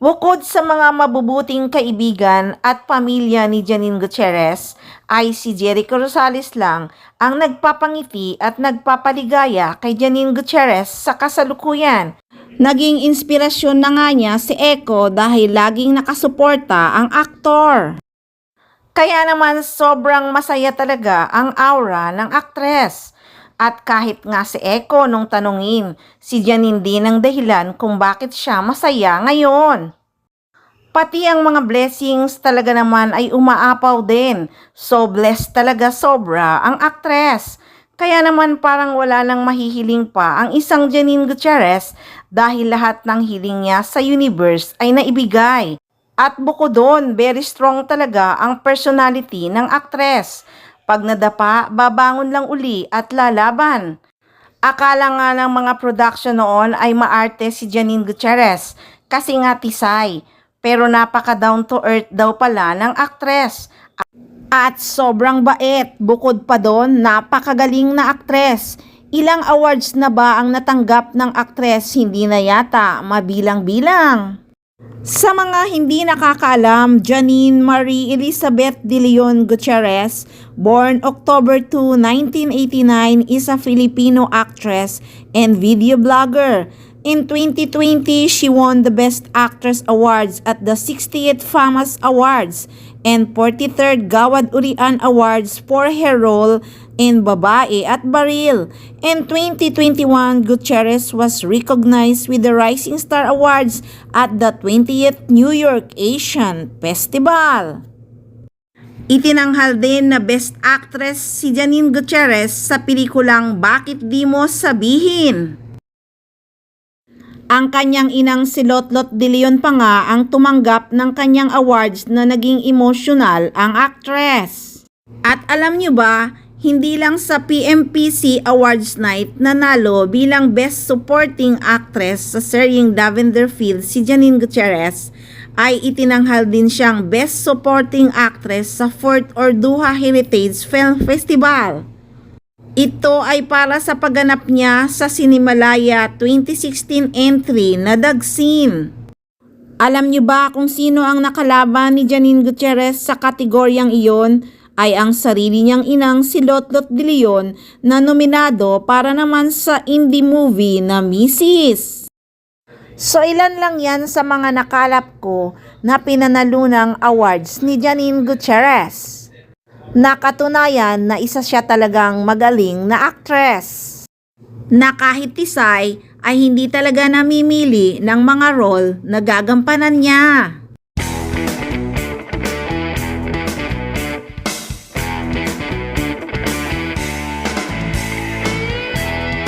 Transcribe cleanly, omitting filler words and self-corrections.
Bukod sa mga mabubuting kaibigan at pamilya ni Janine Gutierrez, ay si Jericho Rosales lang ang nagpapangiti at nagpapaligaya kay Janine Gutierrez sa kasalukuyan. Naging inspirasyon na nga niya si Echo dahil laging nakasuporta ang aktor. Kaya naman sobrang masaya talaga ang aura ng aktres. At kahit nga si Echo nung tanungin, si Janine din ang dahilan kung bakit siya masaya ngayon. Pati ang mga blessings talaga naman ay umaapaw din. So blessed talaga sobra ang aktres. Kaya naman parang wala nang mahihiling pa ang isang Janine Gutierrez dahil lahat ng hiling niya sa universe ay naibigay. At bukod doon, very strong talaga ang personality ng aktres. Pag nadapa, babangon lang uli at lalaban. Akala nga ng mga production noon ay maarte si Janine Gutierrez kasi nga tisay. Pero napaka down to earth daw pala ng aktres. At sobrang bait, bukod pa doon, napakagaling na aktres. Ilang awards na ba ang natanggap ng aktres? Hindi na yata mabilang-bilang. Sa mga hindi nakakaalam, Janine Marie Elizabeth De Leon Gutierrez, born October 2, 1989, is a Filipino actress and video blogger. In 2020, she won the Best Actress Awards at the 60th FAMAS Awards and 43rd Gawad Urian Awards for her role in Babae at Baril. In 2021, Gutierrez was recognized with the Rising Star Awards at the 20th New York Asian Festival. Itinanghal din na Best Actress si Janine Gutierrez sa pelikulang Bakit Di Mo Sabihin. Ang kanyang inang si Lotlot De Leon pa nga ang tumanggap ng kanyang awards na naging emotional ang actress. At alam nyo ba, hindi lang sa PMPC Awards Night nanalo bilang Best Supporting Actress sa seryeng Lavender Fields si Janine Gutierrez, ay itinanghal din siyang Best Supporting Actress sa 4th Orduha Heritage Film Festival. Ito ay para sa pagganap niya sa Cinemalaya 2016 entry na Dagsin. Alam niyo ba kung sino ang nakalaban ni Janine Gutierrez sa kategoryang iyon? Ay ang sarili niyang inang si Lotlot De Leon na nominado para naman sa indie movie na Mrs. So ilan lang yan sa mga nakalap ko na pinanalunang awards ni Janine Gutierrez. Nakatunayan na isa siya talagang magaling na actress. Na kahit tisay ay hindi talaga namimili ng mga role na gagampanan niya.